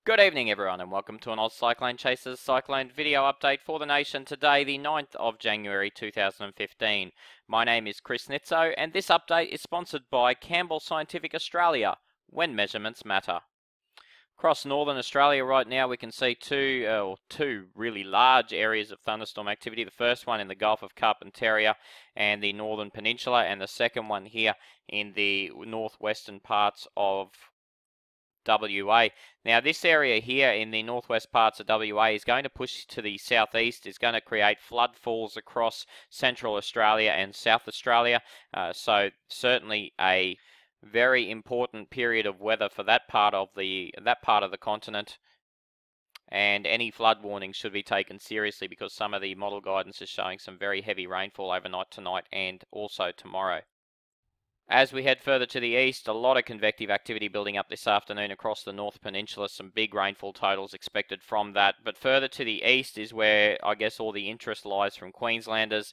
Good evening everyone and welcome to an Oz Cyclone Chasers Cyclone video update for the nation today, the 9th of January 2015. My name is Chris Nitzo and this update is sponsored by Campbell Scientific Australia, when measurements matter. Across northern Australia right now we can see two really large areas of thunderstorm activity. The first one in the Gulf of Carpentaria and the Northern Peninsula, and the second one here in the northwestern parts of WA. Now this area here in the northwest parts of WA is going to push to the southeast, is going to create floodfalls across central Australia and South Australia, so certainly a very important period of weather for that part of the continent, and any flood warnings should be taken seriously because some of the model guidance is showing some very heavy rainfall overnight tonight and also tomorrow. As we head further to the east, a lot of convective activity building up this afternoon across the North Peninsula. Some big rainfall totals expected from that. But further to the east is where I guess all the interest lies from Queenslanders.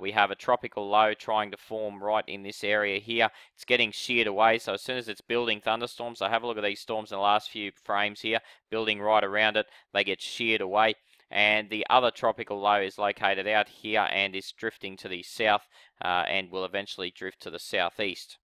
We have a tropical low trying to form right in this area here. It's getting sheared away, so as soon as it's building thunderstorms, so have a look at these storms in the last few frames here, building right around it, they get sheared away. And the other tropical low is located out here and is drifting to the south and will eventually drift to the southeast.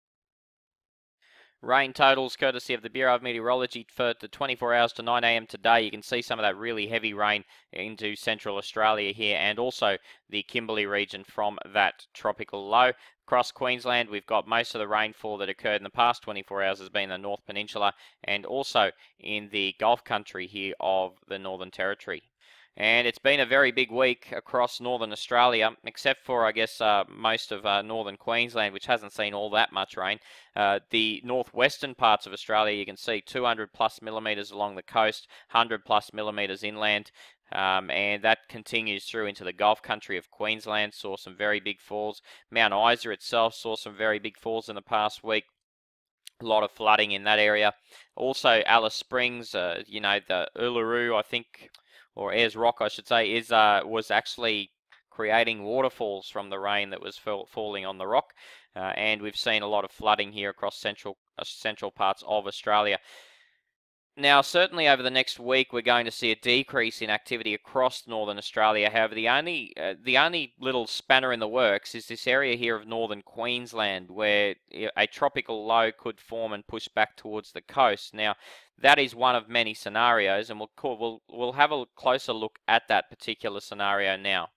Rain totals courtesy of the Bureau of Meteorology for the 24 hours to 9 a.m. today. You can see some of that really heavy rain into central Australia here and also the Kimberley region from that tropical low. Across Queensland, we've got most of the rainfall that occurred in the past 24 hours has been in the North Peninsula and also in the Gulf country here of the Northern Territory. And it's been a very big week across northern Australia, except for, I guess, most of northern Queensland, which hasn't seen all that much rain. The northwestern parts of Australia, you can see 200 plus millimetres along the coast, 100 plus millimetres inland. And that continues through into the Gulf country of Queensland, saw some very big falls. Mount Isa itself saw some very big falls in the past week. A lot of flooding in that area. Also, Alice Springs, the Uluru, I think, or Ayers Rock, I should say, was actually creating waterfalls from the rain that was falling on the rock, and we've seen a lot of flooding here across central parts of Australia. Now, certainly over the next week, we're going to see a decrease in activity across northern Australia. However, the only little spanner in the works is this area here of northern Queensland, where a tropical low could form and push back towards the coast. Now, that is one of many scenarios, and we'll have a closer look at that particular scenario now.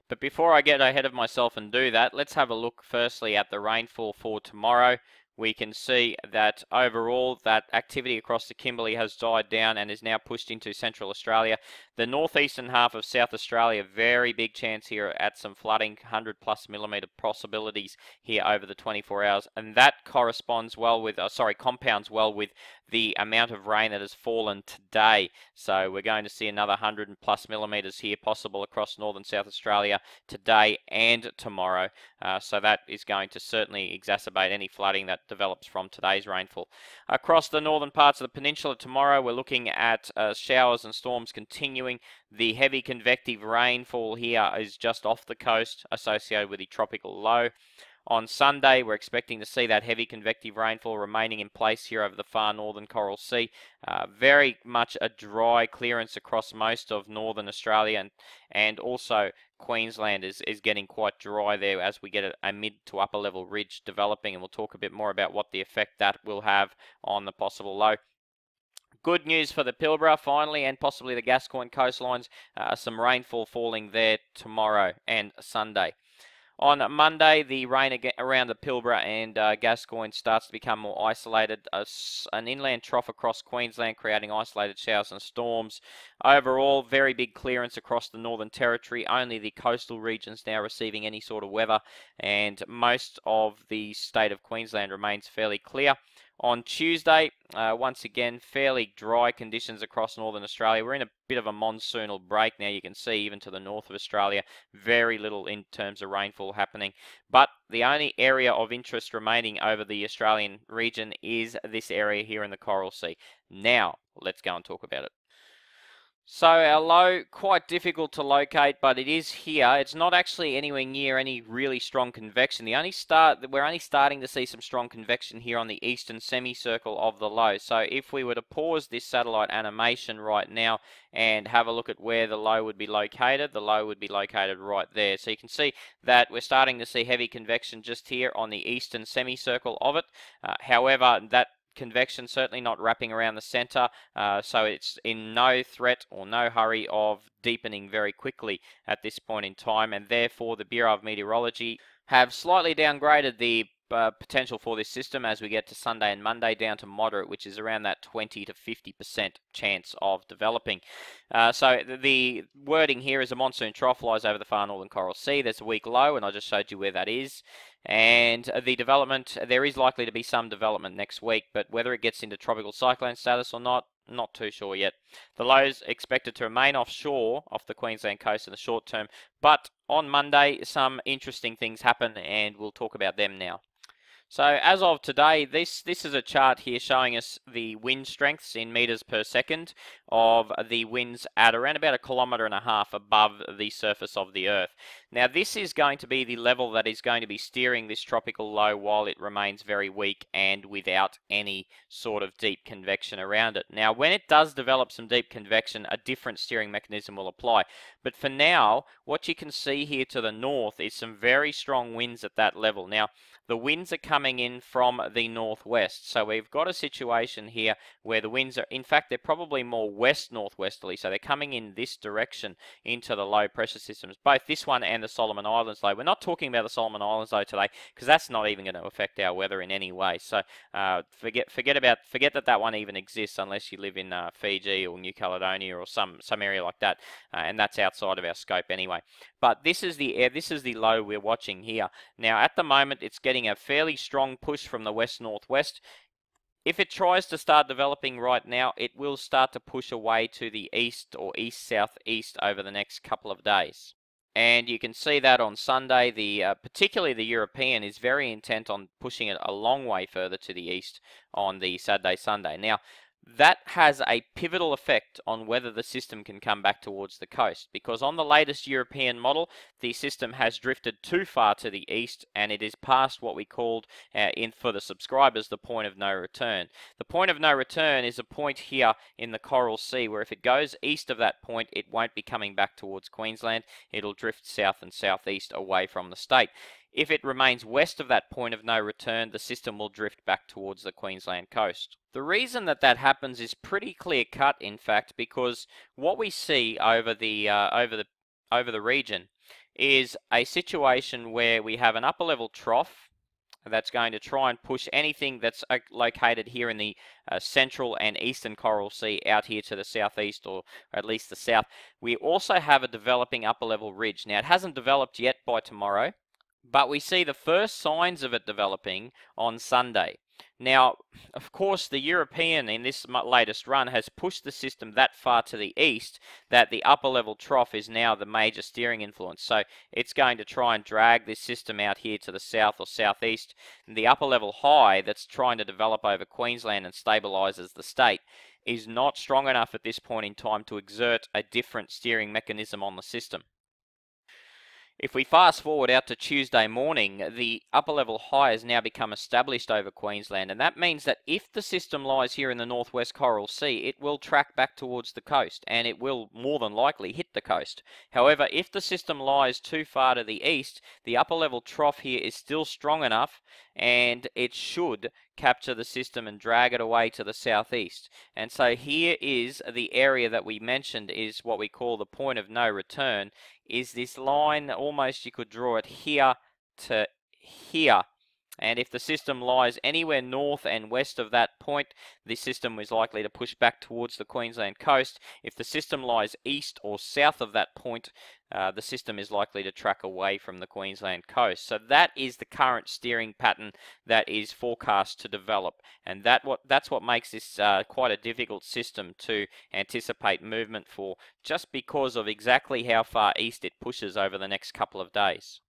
But before I get ahead of myself and do that, let's have a look firstly at the rainfall for tomorrow. We can see that overall that activity across the Kimberley has died down and is now pushed into central Australia. The northeastern half of South Australia, very big chance here at some flooding, 100 plus millimetre possibilities here over the 24 hours, and that compounds well with the amount of rain that has fallen today. So we're going to see another 100 plus millimetres here possible across northern South Australia today and tomorrow. So that is going to certainly exacerbate any flooding that develops from today's rainfall. Across the northern parts of the peninsula tomorrow, we're looking at showers and storms continuing. The heavy convective rainfall here is just off the coast associated with the tropical low. On Sunday, we're expecting to see that heavy convective rainfall remaining in place here over the far northern Coral Sea. Very much a dry clearance across most of northern Australia, and also Queensland is getting quite dry there as we get a mid to upper level ridge developing, and we'll talk a bit more about what the effect that will have on the possible low. Good news for the Pilbara, finally, and possibly the Gascoyne coastlines. Some rainfall falling there tomorrow and Sunday. On Monday, the rain around the Pilbara and Gascoyne starts to become more isolated. An inland trough across Queensland creating isolated showers and storms. Overall, very big clearance across the Northern Territory. Only the coastal regions now receiving any sort of weather, and most of the state of Queensland remains fairly clear. On Tuesday, once again, fairly dry conditions across northern Australia. We're in a bit of a monsoonal break now. You can see even to the north of Australia, very little in terms of rainfall happening. But the only area of interest remaining over the Australian region is this area here in the Coral Sea. Now, let's go and talk about it. So our low, quite difficult to locate, but it is here. It's not actually anywhere near any really strong convection. We're only starting to see some strong convection here on the eastern semicircle of the low. So if we were to pause this satellite animation right now and have a look at where the low would be located, the low would be located right there. So you can see that we're starting to see heavy convection just here on the eastern semicircle of it. However, that convection certainly not wrapping around the center, so it's in no threat or no hurry of deepening very quickly at this point in time, and therefore the Bureau of Meteorology have slightly downgraded the potential for this system as we get to Sunday and Monday down to moderate, which is around that 20 to 50% chance of developing. So the wording here is a monsoon trough lies over the far northern Coral Sea. There's a weak low, and I just showed you where that is. And the development, there is likely to be some development next week, but whether it gets into tropical cyclone status or not too sure yet. The lows expected to remain offshore off the Queensland coast in the short term, but on Monday some interesting things happen, and we'll talk about them now. So as of today, this is a chart here showing us the wind strengths in meters per second of the winds at around about 1.5 kilometers above the surface of the Earth. Now this is going to be the level that is going to be steering this tropical low while it remains very weak and without any sort of deep convection around it. Now when it does develop some deep convection, a different steering mechanism will apply. But for now, what you can see here to the north is some very strong winds at that level. Now the winds are coming in from the northwest. So we've got a situation here where the winds are, in fact, they're probably more west-northwesterly. So they're coming in this direction into the low pressure systems, both this one and the Solomon Islands though. We're not talking about the Solomon Islands though today, because that's not even going to affect our weather in any way. So forget that one even exists unless you live in Fiji or New Caledonia or some area like that, and that's outside of our scope anyway. But this is the low we're watching here. Now at the moment it's getting a fairly strong push from the west-northwest. If it tries to start developing right now, it will start to push away to the east or east-southeast over the next couple of days. And you can see that on Sunday, particularly the European is very intent on pushing it a long way further to the east on the Saturday, Sunday. Now, that has a pivotal effect on whether the system can come back towards the coast, because on the latest European model, the system has drifted too far to the east and it is past what we called, for the subscribers, the point of no return. The point of no return is a point here in the Coral Sea where if it goes east of that point, it won't be coming back towards Queensland. It'll drift south and southeast away from the state. If it remains west of that point of no return, the system will drift back towards the Queensland coast. The reason that happens is pretty clear cut, in fact, because what we see over the region is a situation where we have an upper level trough that's going to try and push anything that's located here in the central and eastern Coral Sea out here to the southeast, or at least the south. We also have a developing upper level ridge. Now it hasn't developed yet by tomorrow, but we see the first signs of it developing on Sunday. Now, of course, the European in this latest run has pushed the system that far to the east that the upper level trough is now the major steering influence. So it's going to try and drag this system out here to the south or southeast. And the upper level high that's trying to develop over Queensland and stabilizes the state is not strong enough at this point in time to exert a different steering mechanism on the system. If we fast forward out to Tuesday morning, the upper level high has now become established over Queensland, and that means that if the system lies here in the northwest Coral Sea, it will track back towards the coast, and it will more than likely hit the coast. However, if the system lies too far to the east, the upper level trough here is still strong enough, and it should capture the system and drag it away to the southeast. And so here is the area that we mentioned is what we call the point of no return, is this line, almost you could draw it here to here. And if the system lies anywhere north and west of that point, the system is likely to push back towards the Queensland coast. If the system lies east or south of that point, the system is likely to track away from the Queensland coast. So that is the current steering pattern that is forecast to develop, and that's what makes this quite a difficult system to anticipate movement for, just because of exactly how far east it pushes over the next couple of days.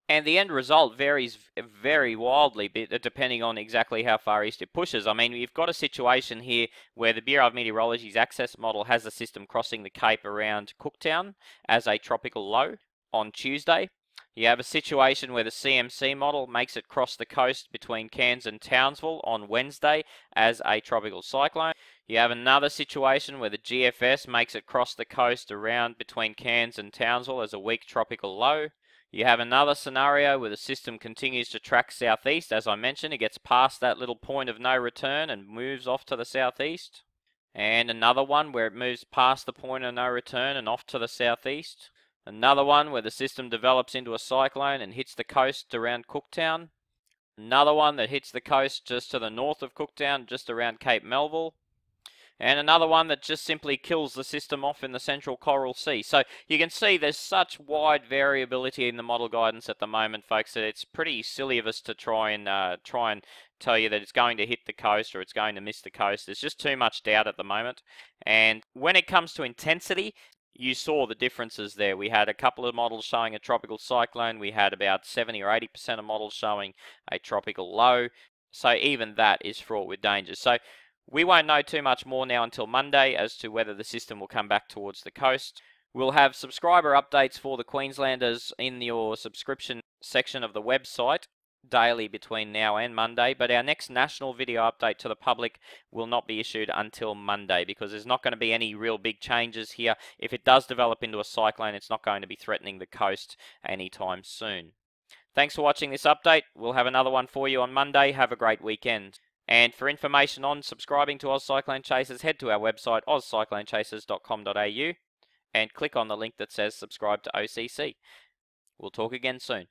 And the end result varies very wildly, depending on exactly how far east it pushes. I mean, you've got a situation here where the Bureau of Meteorology's access model has the system crossing the Cape around Cooktown as a tropical low on Tuesday. You have a situation where the CMC model makes it cross the coast between Cairns and Townsville on Wednesday as a tropical cyclone. You have another situation where the GFS makes it cross the coast around between Cairns and Townsville as a weak tropical low. You have another scenario where the system continues to track southeast. As I mentioned, it gets past that little point of no return and moves off to the southeast. And another one where it moves past the point of no return and off to the southeast. Another one where the system develops into a cyclone and hits the coast around Cooktown. Another one that hits the coast just to the north of Cooktown, just around Cape Melville. And another one that just simply kills the system off in the central Coral Sea. So you can see there's such wide variability in the model guidance at the moment, folks, that it's pretty silly of us to try and tell you that it's going to hit the coast or it's going to miss the coast. There's just too much doubt at the moment. And when it comes to intensity, you saw the differences there. We had a couple of models showing a tropical cyclone. We had about 70 or 80% of models showing a tropical low. So even that is fraught with danger. So we won't know too much more now until Monday as to whether the system will come back towards the coast. We'll have subscriber updates for the Queenslanders in your subscription section of the website daily between now and Monday, but our next national video update to the public will not be issued until Monday because there's not going to be any real big changes here. If it does develop into a cyclone, it's not going to be threatening the coast anytime soon. Thanks for watching this update. We'll have another one for you on Monday. Have a great weekend. And for information on subscribing to Oz Cyclone Chasers, head to our website ozcyclonechasers.com.au and click on the link that says subscribe to OCC. We'll talk again soon.